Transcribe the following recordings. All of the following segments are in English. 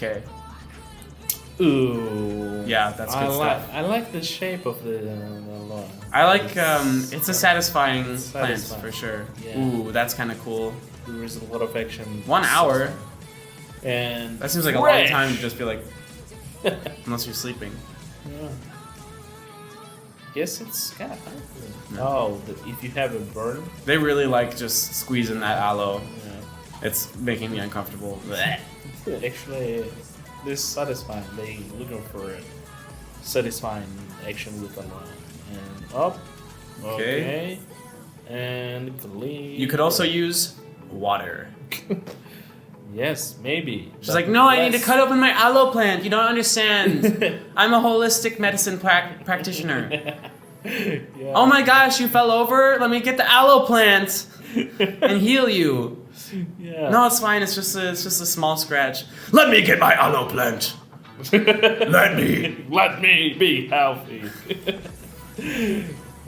Okay. Ooh. Yeah, that's good stuff. I like the shape of the aloe. I like, it's a satisfying plant satisfying. for sure. Yeah. Ooh, that's kind of cool. There is a lot of action. 1 hour? And That seems like a long time to just be like, unless you're sleeping. Yeah. Guess it's kind of hard. No. Oh, if you have a burn. They really like just squeezing that aloe. Yeah. It's making me uncomfortable. Blech. Actually, this is satisfying. They looking for satisfying action with aloe. And up. Okay. And clean. You could also use water. Yes, maybe. She's like, no, I need to cut open my aloe plant. You don't understand. I'm a holistic medicine practitioner. Yeah. Oh my gosh, you fell over? Let me get the aloe plant and heal you. Yeah. No, it's fine. It's just a small scratch. Let me get my aloe plant. Let me be healthy.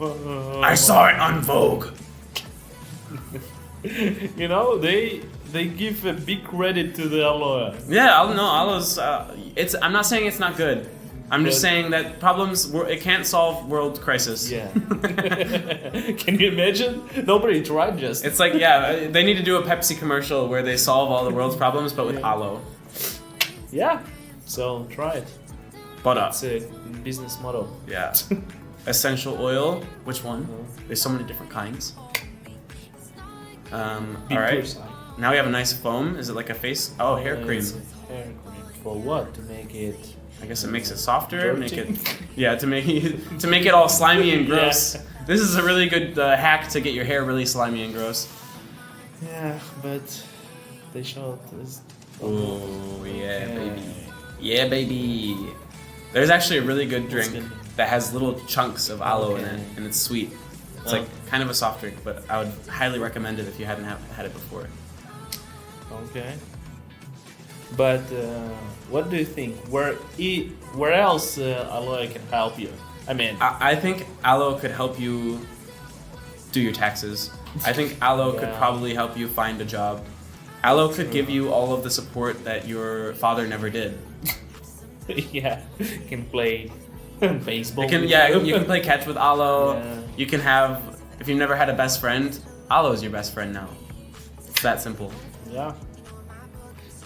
I saw it on Vogue. You know, they give a big credit to the aloe. Yeah, aloe's. I'm not saying it's not good. I'm just saying that it can't solve world crisis. Yeah. Can you imagine? Nobody tried just. It's like, yeah, they need to do a Pepsi commercial where they solve all the world's problems, but with aloe. Yeah. So try it. Butter. It's a business model. Yeah. Essential oil. Which one? There's so many different kinds. All right. Now we have a nice foam. Is it like a face? Oh, hair cream. It's a hair cream. For what? To make it. I guess it makes it softer. Dirty? Make it. Yeah, to make it all slimy and gross. Yeah. This is a really good hack to get your hair really slimy and gross. Yeah, but they showed this. Oh yeah, baby. Yeah, baby. There's actually a really good drink that has little chunks of aloe in it, and it's sweet. It's like kind of a soft drink, but I would highly recommend it if you hadn't had it before. Okay. But what do you think? Where else aloe can help you? I mean, I think aloe could help you do your taxes. I think aloe could probably help you find a job. Aloe could give you all of the support that your father never did. Yeah, can play baseball. You can play catch with aloe. Yeah. You can have, if you've never had a best friend, aloe is your best friend now. It's that simple. Yeah.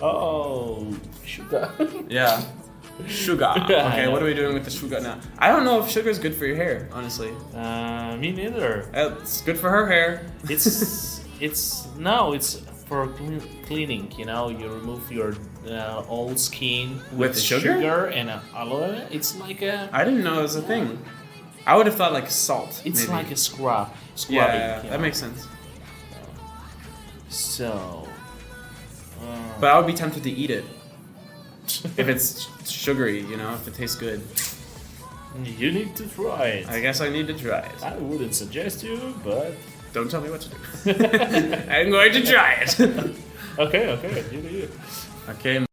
Oh, sugar. Yeah. Sugar. Okay, what are we doing with the sugar now? I don't know if sugar is good for your hair, honestly. Me neither. It's good for her hair. It's for cleaning. You know, you remove your old skin With the sugar? and aloe. It's like a. I didn't know it was a thing. I would have thought like salt. It's maybe. like a scrubbing. Yeah, that makes sense. So. But I would be tempted to eat it. If it's sugary, you know, if it tastes good. You need to try it. I guess I need to try it. I wouldn't suggest you, but Don't tell me what to do. I'm going to try it. okay, you do you. Okay. Ooh!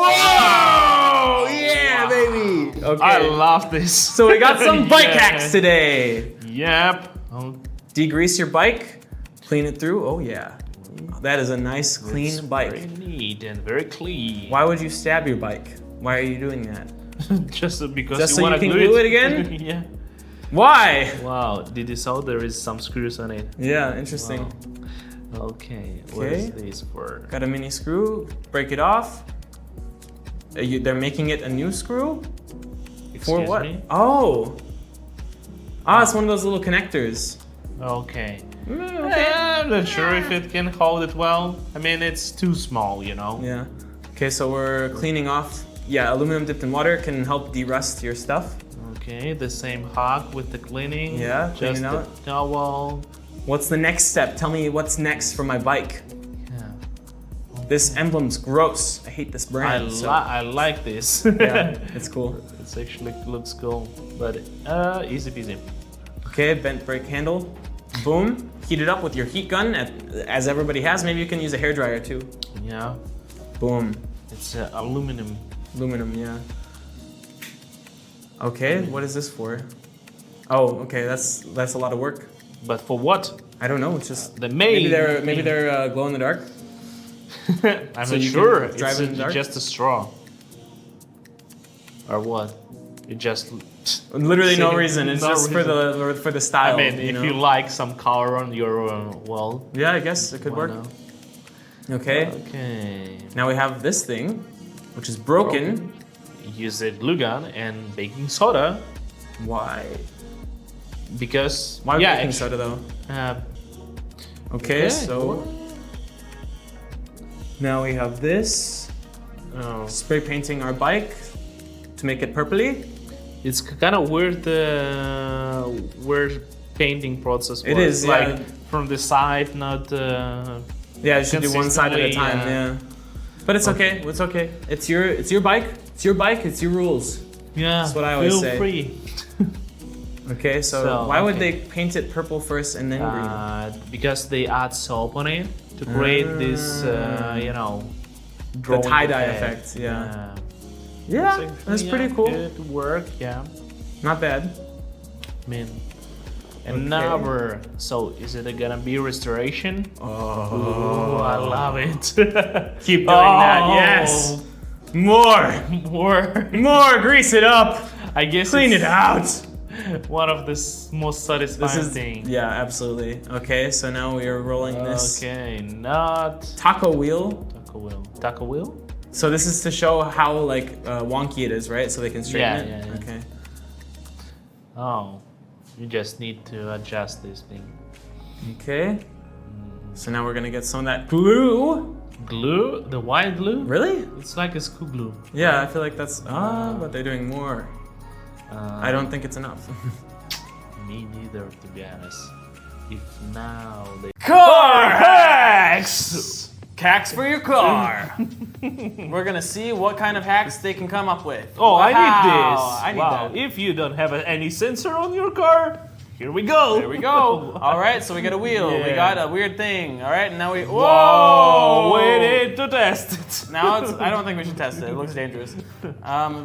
Whoa! Yeah, baby! Okay. I love this. So we got some bike hacks today. Yep. Degrease your bike, clean it through. Oh yeah. That is a nice clean bike. Very neat and very clean. Why would you stab your bike? Why are you doing that? Just because Just you so want you to can glue it again? Yeah. Why? Wow. Did you saw there is some screws on it? Yeah, interesting. Wow. Okay. What is this for? Got a mini screw. Break it off. They're making it a new screw? For Excuse what? me? Oh. Ah, it's one of those little connectors. Okay. Okay. I'm not sure if it can hold it well. I mean, it's too small, you know. Yeah. Okay, so we're cleaning off. Yeah, aluminum dipped in water can help de-rust your stuff. Okay, the same hook with the cleaning. Yeah, just cleaning the out. towel. What's the next step? Tell me what's next for my bike. Yeah. This emblem's gross. I hate this brand. I like this. Yeah, it's cool. It actually looks cool, but easy peasy. Okay, bent brake handle. Boom. Heat it up with your heat gun, as everybody has. Maybe you can use a hairdryer too. Yeah. Boom. It's aluminum. Aluminum, yeah. Okay, what is this for? Oh, okay, that's a lot of work. But for what? I don't know. It's just The main. maybe they're glow in the dark. I'm So not you sure. can drive It's in the dark? just a straw. Or what? You just Literally no Sitting- reason. It's no just for the I style. mean, if know? you like some color on your wall, Yeah, I guess it could why work. not? Okay. Okay. Now we have this thing, which is broken. Use a glue gun and baking soda Why? because Why yeah, baking soda though? Okay. So now we have this. Oh. Spray painting our bike to make it purpley. It's kind of weird painting process. It works. is, yeah. like from the side, not. Yeah, you should do one side at a Consistently, time. Yeah. But it's okay. It's okay. It's your bike. It's your bike. It's your rules. Yeah, That's what I always feel say. free. Okay, so why would they paint it purple first and then green? Because they add soap on it to create this, you know, The tie-dye effect. effect. Yeah. So Yeah, that's yeah, pretty cool. Good work, yeah. Not bad. I mean, another. So, is it gonna be restoration? Oh, I love it. Keep doing that. Yes. More. More. Grease it up. I guess Clean it's it out. One of the most satisfying This is things. yeah, absolutely. Okay, so now we are rolling this Okay, not taco wheel. taco wheel. Taco wheel? So this is to show how like wonky it is, right? So they can straighten it. Yeah. Okay. Oh, you just need to adjust this thing. Okay. So now we're gonna get some of that glue. Glue? The white glue? Really? It's like a school glue. Yeah, I feel like that's but they're doing more. I don't think it's enough. Me neither, to be honest. If now they Car hacks! Hacks for your car. We're gonna see what kind of hacks they can come up with. Oh, I need Wow, this. I need wow. that. If you don't have any sensor on your car, here we go. There we go. All right, so we got a wheel. We Yeah. got a weird thing. All right, and now we. Whoa! Whoa! We need to test it. Now it's. I don't think we should test it. It looks dangerous.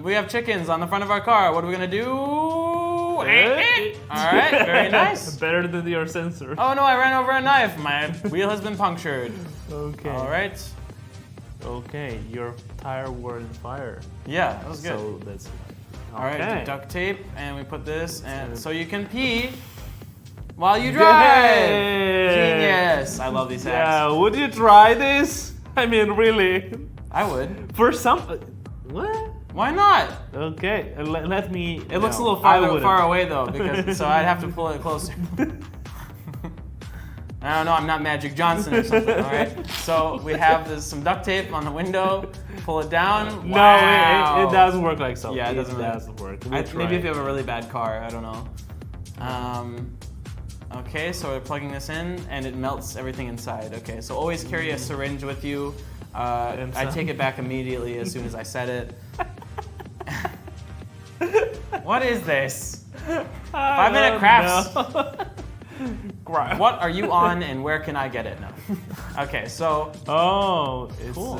We have chickens on the front of our car. What are we gonna do? All right, very nice. Better than your sensor. Oh no, I ran over a knife. My wheel has been punctured. Okay. All right. Okay, your tire were in fire. Yeah, that was good. So that's All right, okay. duct tape, and we put this, and so you can pee while you drive. Yay! Genius! I love these hacks. Yeah, would you try this? I mean, really? I would. For some, what? Why not? Okay, let me. It looks a no, little far away though, because so I'd have to pull it closer. I don't know. I'm not Magic Johnson or something. All right. So we have some duct tape on the window. Pull it down. No, Wow. it doesn't work like so. Yeah, it doesn't really- work. Maybe if you have a really bad car, I don't know. Okay, so we're plugging this in, and it melts everything inside. Okay, so always carry a syringe with you. I take it back immediately as soon as I set it. What is this? 5-minute crafts. What are you on, and where can I get it? No. Okay, so Oh, it's Cool.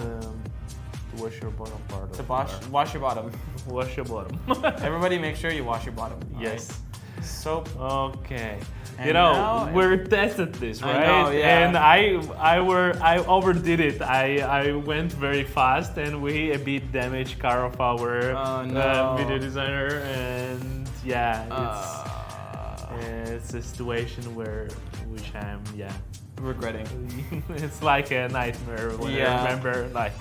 wash your bottom part. to wash your bottom. Wash your bottom. Everybody, make sure you wash your bottom. all Yes. right? Soap. Okay. And You know, now- we're tested this, I right? know, yeah. And I overdid it. I went very fast, and we a bit damaged car of our Oh, no. video designer, and yeah, it's a situation which I'm Regretting. it's like a nightmare when Yeah. I remember like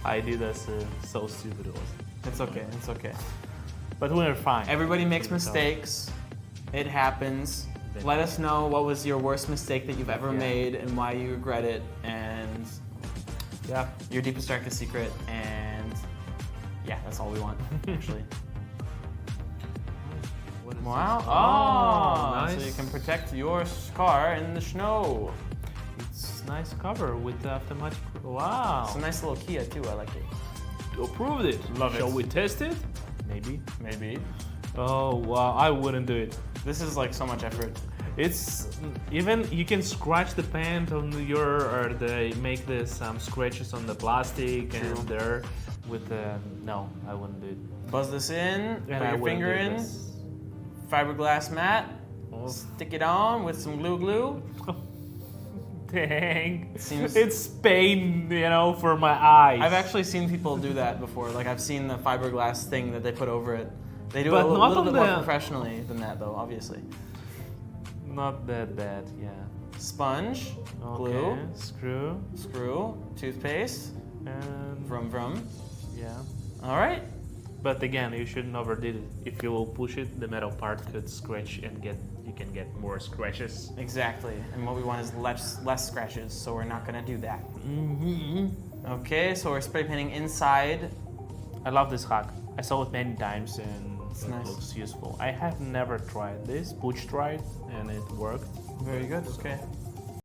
I did this so stupid also. It's okay. It's okay. But we're fine. Everybody makes mistakes. It happens. Let us know what was your worst mistake that you've ever made and why you regret it, and Yeah. your deepest darkest secret, and yeah, that's all we want actually. What is Wow! this? Oh, nice. so you can protect your car in the snow. It's nice cover with the automatic. Wow. It's a nice little Kia too. I like it. Approved it. Love Shall it. we test it? Maybe. Maybe. Oh wow! I wouldn't do it. This is like so much effort. It's even you can scratch the paint on your or they make some scratches on the plastic and there with the no, I wouldn't do it. Buzz this in. Put And I your wouldn't finger do in. this. Fiberglass mat. Oh. Stick it on with some glue. Dang. Seems- It's pain, you know, for my eyes. I've actually seen people do that before. Like I've seen the fiberglass thing that they put over it. They do But it a not little on bit more the- professionally than that, though. Obviously. Not that bad, yeah. Sponge, Okay, glue, screw, screw, toothpaste, and vroom vroom. yeah. All right. But again, you shouldn't overdo it. If you will push it, the metal part could scratch and you can get more scratches. Exactly. And what we want is less scratches, so we're not gonna do that. Mm-hmm. Okay, so we're spray painting inside. I love this hack. I saw it many times and It's it nice. looks useful. I have never tried this. Butch tried and it worked. Very good. Okay.